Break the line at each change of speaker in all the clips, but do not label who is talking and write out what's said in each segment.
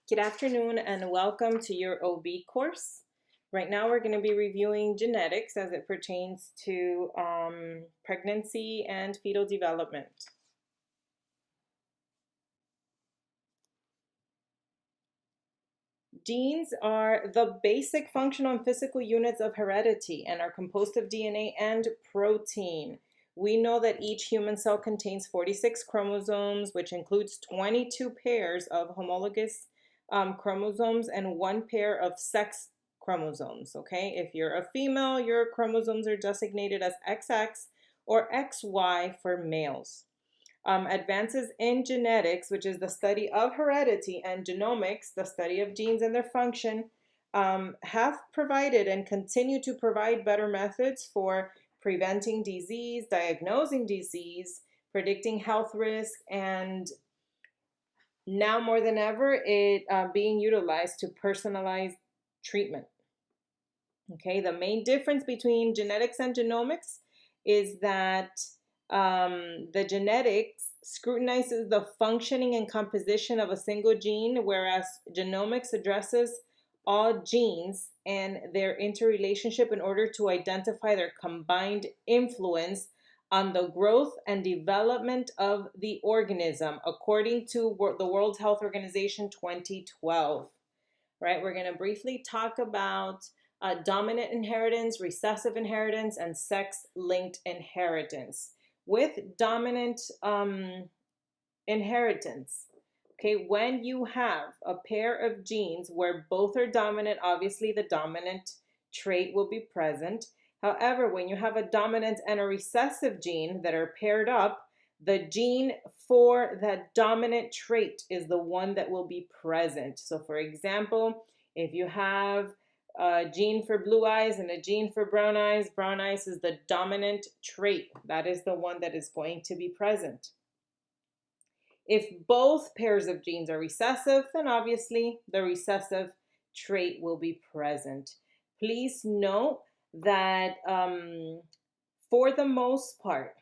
Good afternoon and welcome to your OB course. Right now we're going to be reviewing genetics as it pertains to pregnancy and fetal development. Genes are the basic functional and physical units of heredity and are composed of DNA and protein. We know that each human cell contains 46 chromosomes, which includes 22 pairs of homologous chromosomes and one pair of sex chromosomes. Okay, if you're a female, your chromosomes are designated as XX or XY for males. Advances in genetics, which is the study of heredity, and genomics, the study of genes and their function, have provided and continue to provide better methods for preventing disease, diagnosing disease, predicting health risk, and now more than ever, it being utilized to personalize treatment. Okay, the main difference between genetics and genomics is that the genetics scrutinizes the functioning and composition of a single gene, whereas genomics addresses all genes and their interrelationship in order to identify their combined influence on the growth and development of the organism, according to the World Health Organization 2012. Right, we're going to briefly talk about dominant inheritance, recessive inheritance, and sex-linked inheritance. With dominant inheritance, okay, when you have a pair of genes where both are dominant, obviously the dominant trait will be present. However, when you have a dominant and a recessive gene that are paired up, the gene for that dominant trait is the one that will be present. So for example, if you have a gene for blue eyes and a gene for brown eyes is the dominant trait. That is the one that is going to be present. If both pairs of genes are recessive, then obviously the recessive trait will be present. Please note that for the most part,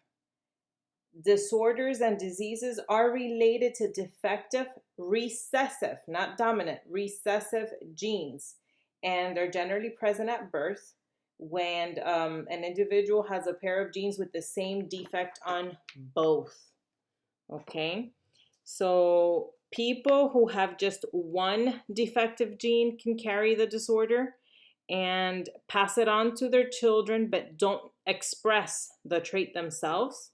disorders and diseases are related to defective recessive, not dominant, recessive genes. And they're generally present at birth when an individual has a pair of genes with the same defect on both. Okay, so people who have just one defective gene can carry the disorder and pass it on to their children, but don't express the trait themselves.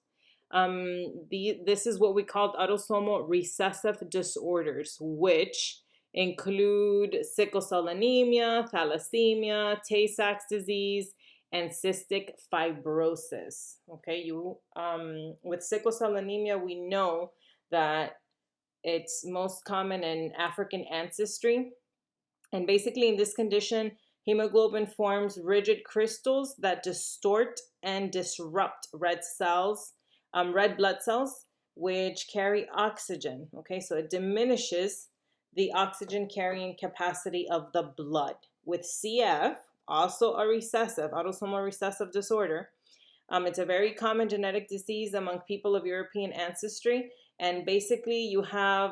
This is what we call autosomal recessive disorders, which include sickle cell anemia, thalassemia, Tay-Sachs disease, and cystic fibrosis. Okay, with sickle cell anemia, we know that it's most common in African ancestry. And basically in this condition, hemoglobin forms rigid crystals that distort and disrupt red blood cells, which carry oxygen. Okay, so it diminishes the oxygen carrying capacity of the blood. With CF, also a recessive, autosomal recessive disorder, it's a very common genetic disease among people of European ancestry. And basically you have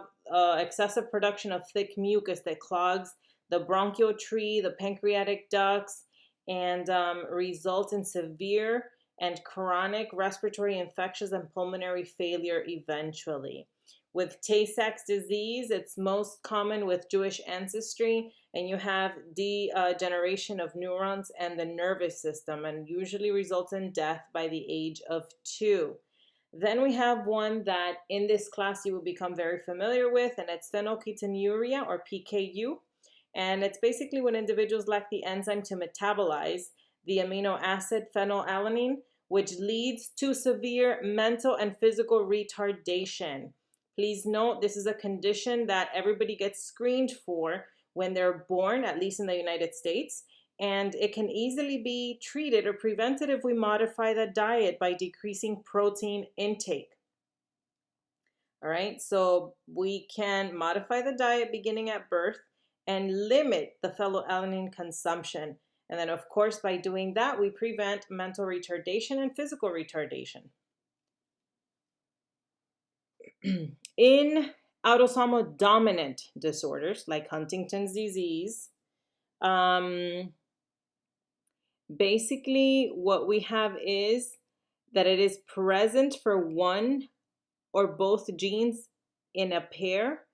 excessive production of thick mucus that clogs the bronchial tree, the pancreatic ducts, and result in severe and chronic respiratory infections and pulmonary failure eventually. With Tay-Sachs disease, it's most common with Jewish ancestry, and you have degeneration of neurons and the nervous system, and usually results in death by the age of 2. Then we have one that in this class you will become very familiar with, and it's phenylketonuria, or PKU. And it's basically when individuals lack the enzyme to metabolize the amino acid phenylalanine, which leads to severe mental and physical retardation. Please note, this is a condition that everybody gets screened for when they're born, at least in the United States, and it can easily be treated or prevented if we modify the diet by decreasing protein intake. All right, so we can modify the diet beginning at birth and limit the phenylalanine consumption. And then, of course, by doing that, we prevent mental retardation and physical retardation. In autosomal dominant disorders like Huntington's disease. Basically, what we have is that it is present for one or both genes in a pair,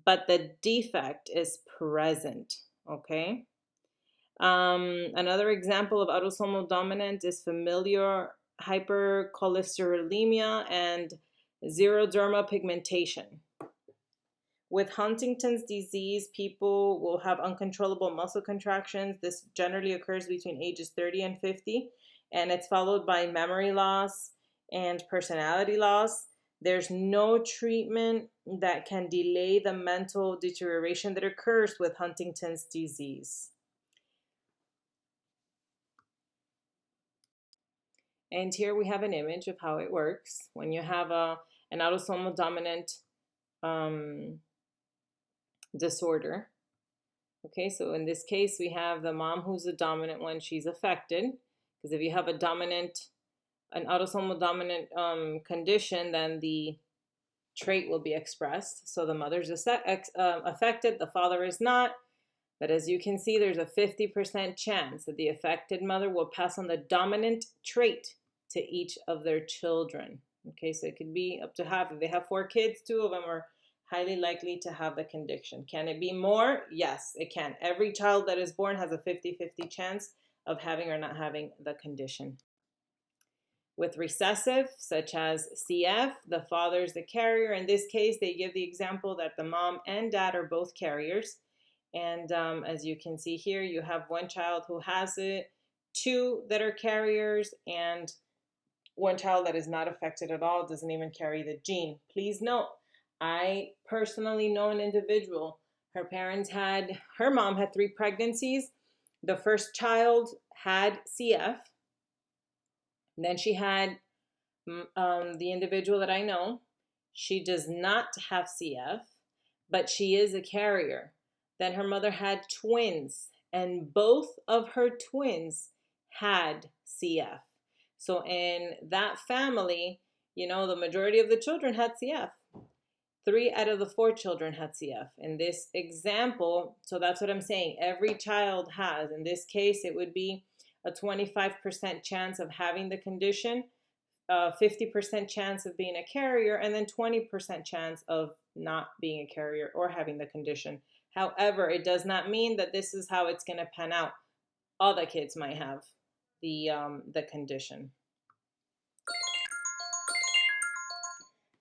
but the defect is present, okay? Another example of autosomal dominant is familial hypercholesterolemia and xeroderma pigmentation. With Huntington's disease, people will have uncontrollable muscle contractions. This generally occurs between ages 30 and 50, and it's followed by memory loss and personality loss. There's no treatment that can delay the mental deterioration that occurs with Huntington's disease. And here we have an image of how it works when you have an autosomal dominant disorder. Okay, so in this case, we have the mom who's the dominant one. She's affected because if you have an autosomal dominant condition, then the trait will be expressed. So the mother's affected, the father is not. But as you can see, there's a 50% chance that the affected mother will pass on the dominant trait to each of their children. Okay, so it could be up to half. If they have 4 kids, 2 of them are highly likely to have the condition. Can it be more? Yes, it can. Every child that is born has a 50-50 chance of having or not having the condition. With recessive, such as CF, the father is the carrier. In this case, they give the example that the mom and dad are both carriers. And as you can see here, you have one child who has it, 2 that are carriers, and 1 child that is not affected at all, doesn't even carry the gene. Please note, I personally know an individual. Her mom had 3 pregnancies. The first child had CF. Then she had the individual that I know. She does not have CF, but she is a carrier. Then her mother had twins, and both of her twins had CF. So in that family, the majority of the children had CF. 3 out of the 4 children had CF. In this example, so that's what I'm saying, every child has. In this case, it would be a 25% chance of having the condition, 50% chance of being a carrier, and then 20% chance of not being a carrier or having the condition. However, it does not mean that this is how it's going to pan out. All the kids might have the condition.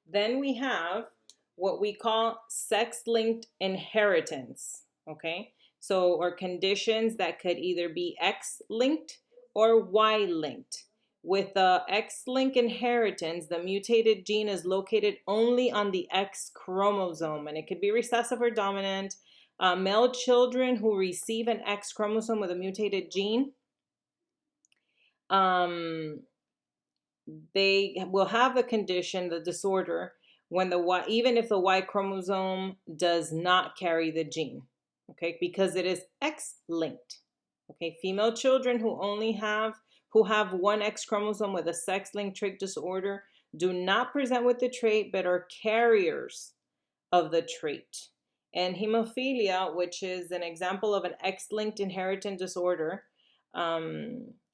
Then we have what we call sex-linked inheritance, okay? So, or conditions that could either be X-linked or Y-linked. With the X-linked inheritance, the mutated gene is located only on the X chromosome, and it could be recessive or dominant. Male children who receive an X chromosome with a mutated gene, they will have the condition, the disorder, when even if the Y chromosome does not carry the gene, okay, because it is X-linked. Okay, female children who have 1 X chromosome with a sex-linked trait disorder do not present with the trait, but are carriers of the trait. And hemophilia, which is an example of an X-linked inheritance disorder,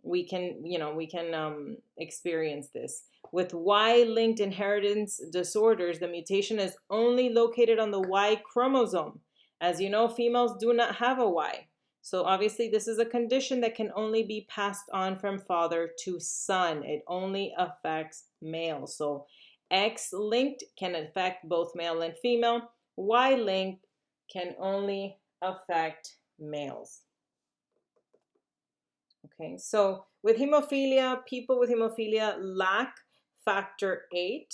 we can experience this. With Y-linked inheritance disorders, the mutation is only located on the Y chromosome. As you know, females do not have a Y. So obviously this is a condition that can only be passed on from father to son. It only affects males. So X-linked can affect both male and female. Y-linked can only affect males. Okay, so with hemophilia, people with hemophilia lack factor VIII,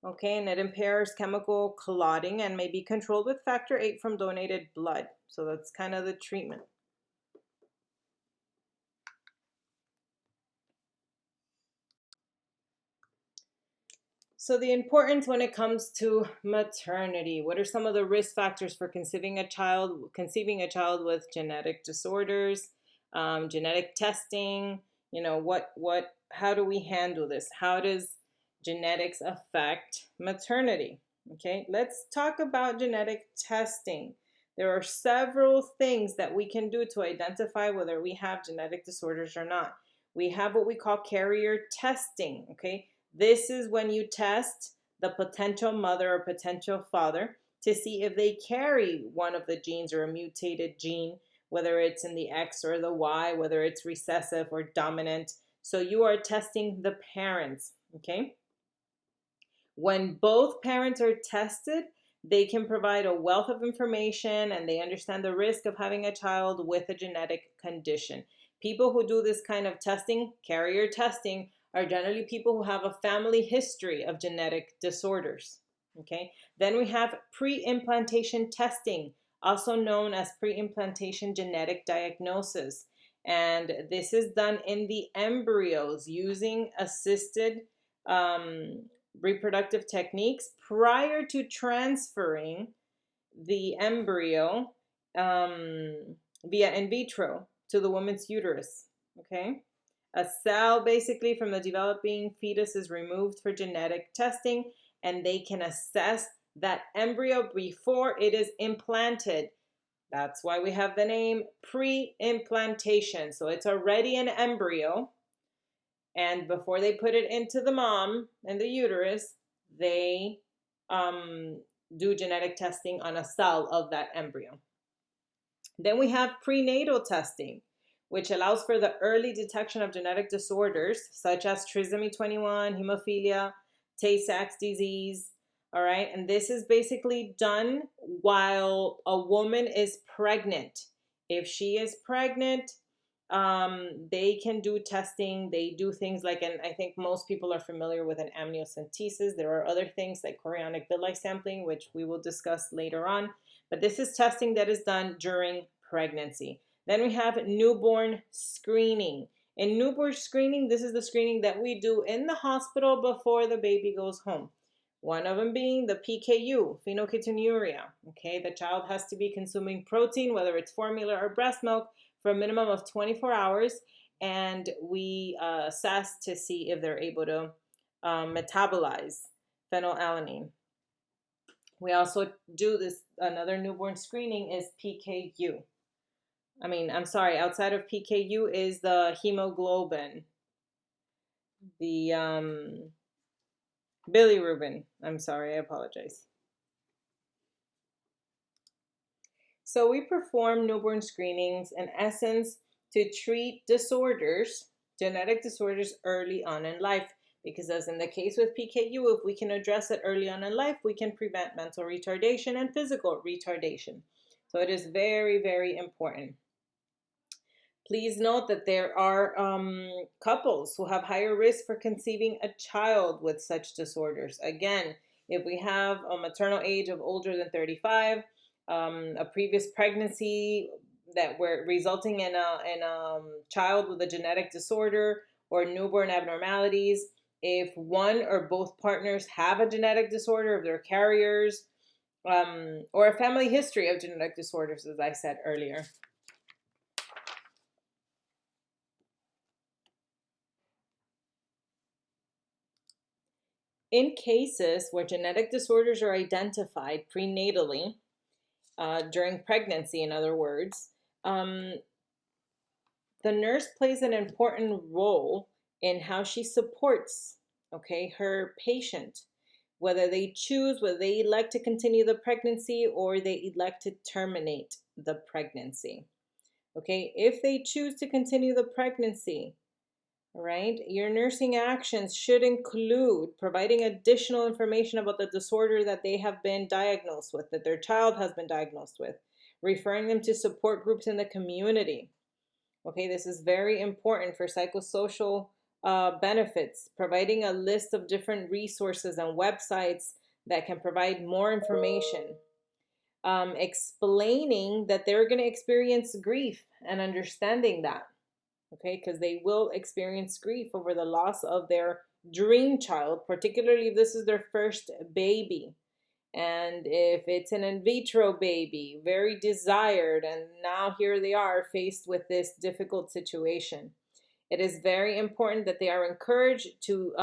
okay, and it impairs chemical clotting and may be controlled with factor VIII from donated blood. So that's kind of the treatment. So the importance when it comes to maternity, what are some of the risk factors for conceiving a child with genetic disorders, genetic testing, how do we handle this? How does genetics affect maternity? Okay, let's talk about genetic testing. There are several things that we can do to identify whether we have genetic disorders or not. We have what we call carrier testing. Okay, this is when you test the potential mother or potential father to see if they carry one of the genes or a mutated gene, whether it's in the X or the Y, whether it's recessive or dominant. So you are testing the parents. Okay. When both parents are tested, they can provide a wealth of information and they understand the risk of having a child with a genetic condition. People who do this kind of testing, carrier testing, are generally people who have a family history of genetic disorders. Okay. Then we have pre-implantation testing, also known as pre-implantation genetic diagnosis. And this is done in the embryos using assisted reproductive techniques prior to transferring the embryo via in vitro to the woman's uterus. Okay. A cell basically from the developing fetus is removed for genetic testing, and they can assess that embryo before it is implanted. That's why we have the name pre-implantation. So it's already an embryo, and before they put it into the mom and the uterus, they do genetic testing on a cell of that embryo. Then we have prenatal testing, which allows for the early detection of genetic disorders such as trisomy 21, hemophilia, Tay-Sachs disease. All right, and this is basically done while a woman is pregnant. If she is pregnant, they can do testing. They do things like, and I think most people are familiar with an amniocentesis. There are other things like chorionic villus sampling, which we will discuss later on. But this is testing that is done during pregnancy. Then we have newborn screening. In newborn screening, this is the screening that we do in the hospital before the baby goes home. One of them being the PKU, phenylketonuria. Okay, the child has to be consuming protein, whether it's formula or breast milk, for a minimum of 24 hours, and we assess to see if they're able to metabolize phenylalanine. We also do this, another newborn screening is PKU. Outside of PKU is the hemoglobin, the bilirubin. I apologize. So we perform newborn screenings in essence to treat disorders, genetic disorders early on in life. Because as in the case with PKU, if we can address it early on in life, we can prevent mental retardation and physical retardation. So it is very, very important. Please note that there are couples who have higher risk for conceiving a child with such disorders. Again, if we have a maternal age of older than 35, a previous pregnancy that were resulting in a child with a genetic disorder or newborn abnormalities, if one or both partners have a genetic disorder, if they're carriers, or a family history of genetic disorders, as I said earlier. In cases where genetic disorders are identified prenatally, during pregnancy, in other words, the nurse plays an important role in how she supports, her patient, whether they elect to continue the pregnancy or they elect to terminate the pregnancy. Okay, if they choose to continue the pregnancy, right, your nursing actions should include providing additional information about the disorder that they have been diagnosed with, that their child has been diagnosed with, referring them to support groups in the community. Okay, this is very important for psychosocial benefits, providing a list of different resources and websites that can provide more information, explaining that they're going to experience grief and understanding that. Okay, because they will experience grief over the loss of their dream child, particularly if this is their first baby. And if it's an in vitro baby, very desired, and now here they are faced with this difficult situation. It is very important that they are encouraged to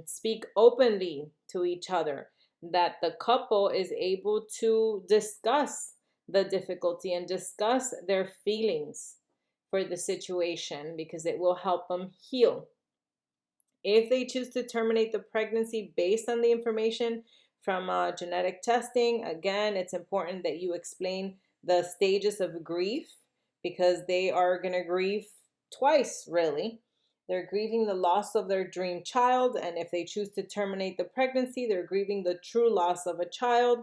speak openly to each other, that the couple is able to discuss the difficulty and discuss their feelings for the situation, because it will help them heal. If they choose to terminate the pregnancy based on the information from genetic testing, again, it's important that you explain the stages of grief, because they are going to grieve twice, really. They're grieving the loss of their dream child, and if they choose to terminate the pregnancy, they're grieving the true loss of a child.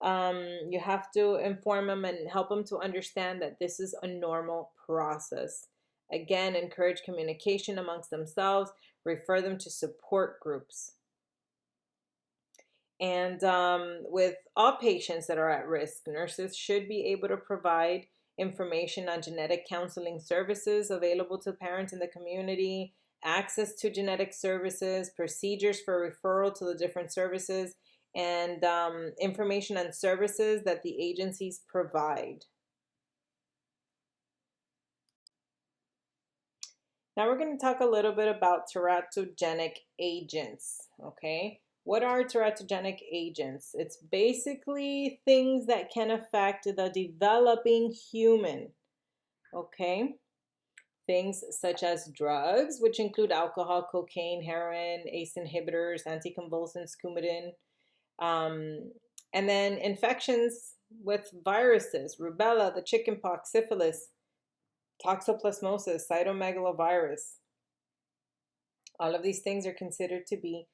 You have to inform them and help them to understand that this is a normal process. Again, encourage communication amongst themselves, refer them to support groups. And with all patients that are at risk, nurses should be able to provide information on genetic counseling services available to parents in the community, access to genetic services, procedures for referral to the different services, and information on services that the agencies provide. Now we're going to talk a little bit about teratogenic agents, okay? What are teratogenic agents? It's basically things that can affect the developing human, okay? Things such as drugs, which include alcohol, cocaine, heroin, ACE inhibitors, anticonvulsants, Coumadin, and then infections with viruses, rubella, the chickenpox, syphilis, toxoplasmosis, cytomegalovirus. All of these things are considered to be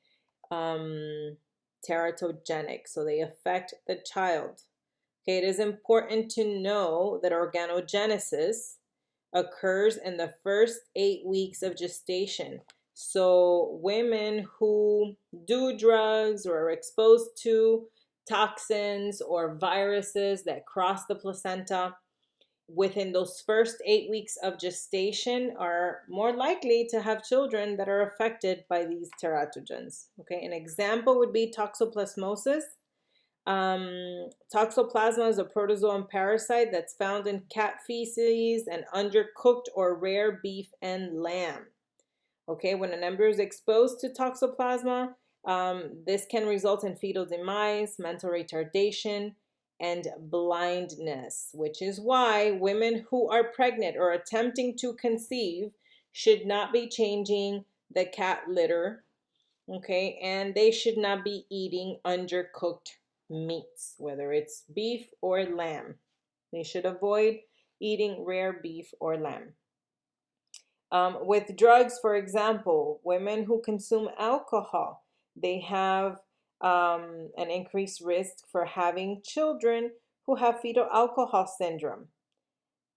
teratogenic, so they affect the child. Okay, it is important to know that organogenesis occurs in the first 8 weeks of gestation. So women who do drugs or are exposed to toxins or viruses that cross the placenta within those first 8 weeks of gestation are more likely to have children that are affected by these teratogens. Okay, an example would be toxoplasmosis. Toxoplasma is a protozoan parasite that's found in cat feces and undercooked or rare beef and lamb. Okay, when an embryo is exposed to toxoplasma, this can result in fetal demise, mental retardation, and blindness, which is why women who are pregnant or attempting to conceive should not be changing the cat litter, okay, and they should not be eating undercooked meats, whether it's beef or lamb. They should avoid eating rare beef or lamb. With drugs, for example, women who consume alcohol, they have an increased risk for having children who have fetal alcohol syndrome,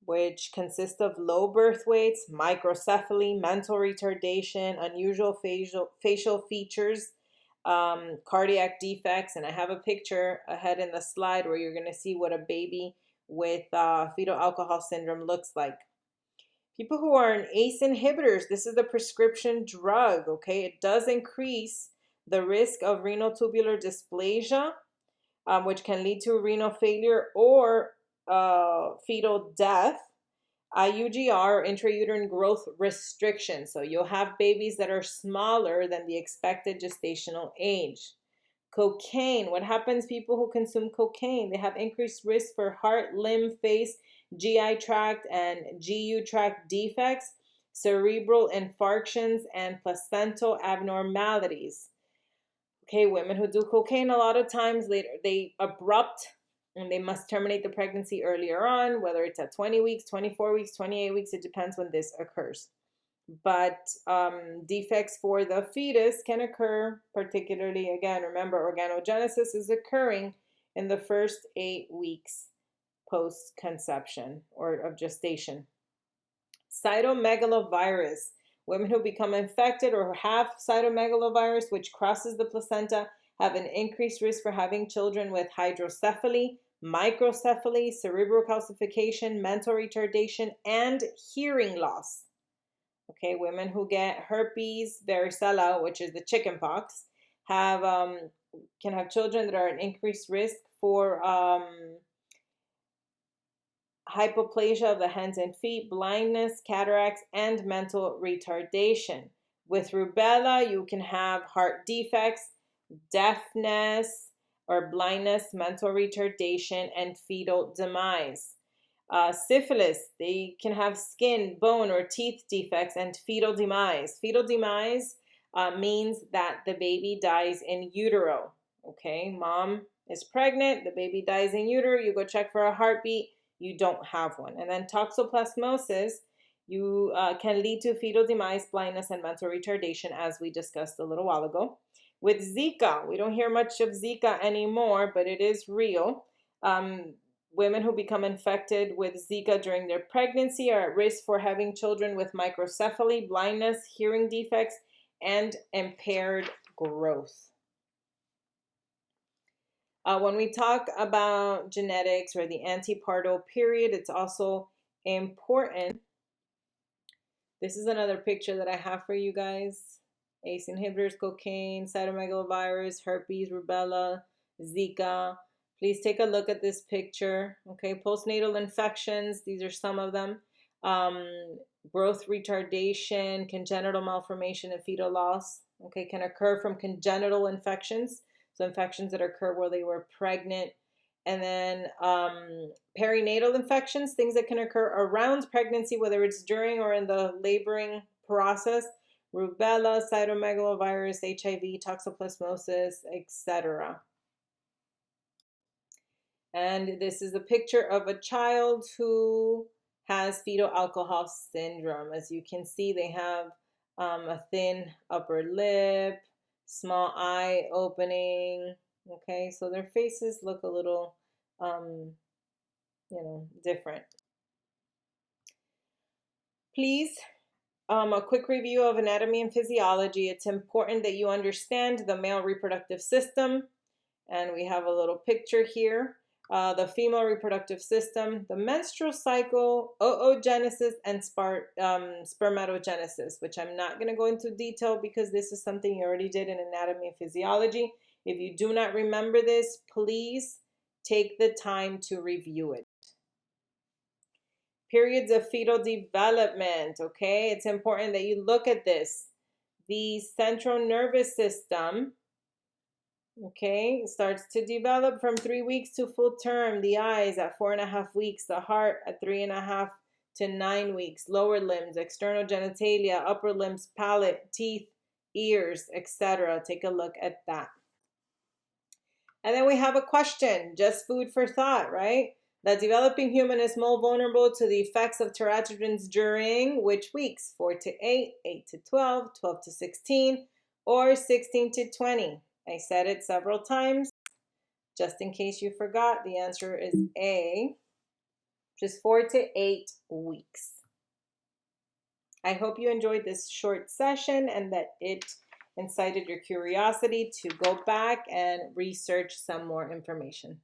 which consists of low birth weights, microcephaly, mental retardation, unusual facial features, cardiac defects. And I have a picture ahead in the slide where you're going to see what a baby with fetal alcohol syndrome looks like. People who are on ACE inhibitors, this is a prescription drug, okay? It does increase the risk of renal tubular dysplasia, which can lead to renal failure or fetal death. IUGR, intrauterine growth restriction. So you'll have babies that are smaller than the expected gestational age. Cocaine. What happens? People who consume cocaine, they have increased risk for heart, limb, face, GI tract, and GU tract defects, cerebral infarctions, and placental abnormalities. Okay, women who do cocaine, a lot of times they abrupt and they must terminate the pregnancy earlier on, whether it's at 20 weeks, 24 weeks, 28 weeks, it depends when this occurs. But defects for the fetus can occur, particularly, again, remember, organogenesis is occurring in the first 8 weeks post-conception or of gestation. Cytomegalovirus. Women who become infected or have cytomegalovirus, which crosses the placenta, have an increased risk for having children with hydrocephaly, microcephaly, cerebral calcification, mental retardation, and hearing loss. Okay, women who get herpes varicella, which is the chickenpox, can have children that are at increased risk for hypoplasia of the hands and feet, blindness, cataracts, and mental retardation. With rubella, you can have heart defects, deafness, or blindness, mental retardation, and fetal demise. Syphilis, they can have skin, bone, or teeth defects, and fetal demise. Fetal demise means that the baby dies in utero. Okay, mom is pregnant, the baby dies in utero, you go check for a heartbeat, you don't have one. And then toxoplasmosis, you can lead to fetal demise, blindness, and mental retardation, as we discussed a little while ago. With Zika, we don't hear much of Zika anymore, but it is real. Women who become infected with Zika during their pregnancy are at risk for having children with microcephaly, blindness, hearing defects, and impaired growth. When we talk about genetics or the antepartum period, it's also important. This is another picture that I have for you guys. ACE inhibitors, cocaine, cytomegalovirus, herpes, rubella, Zika. Please take a look at this picture. Okay, postnatal infections, these are some of them. Growth retardation, congenital malformation, and fetal loss. Okay, can occur from congenital infections. So infections that occur while they were pregnant. And then perinatal infections, things that can occur around pregnancy, whether it's during or in the laboring process. Rubella, cytomegalovirus, HIV, toxoplasmosis, etc. And this is a picture of a child who has fetal alcohol syndrome. As you can see, they have a thin upper lip, small eye opening. Okay, so their faces look a little, different. Please, a quick review of anatomy and physiology. It's important that you understand the male reproductive system. And we have a little picture here. The female reproductive system, the menstrual cycle, oogenesis, and spermatogenesis, which I'm not going to go into detail because this is something you already did in anatomy and physiology. If you do not remember this, please take the time to review it. Periods of fetal development, okay? It's important that you look at this. The central nervous system, okay, starts to develop from 3 weeks to full term. The eyes at 4.5 weeks, the heart at 3.5 to 9 weeks, lower limbs, external genitalia, upper limbs, palate, teeth, ears, etc. Take a look at that. And then we have a question, just food for thought, right? The developing human is more vulnerable to the effects of teratogens during which weeks? 4 to 8, 8 to 12, 12 to 16, or 16 to 20? I said it several times. Just in case you forgot, the answer is A, just 4 to 8 weeks. I hope you enjoyed this short session and that it incited your curiosity to go back and research some more information.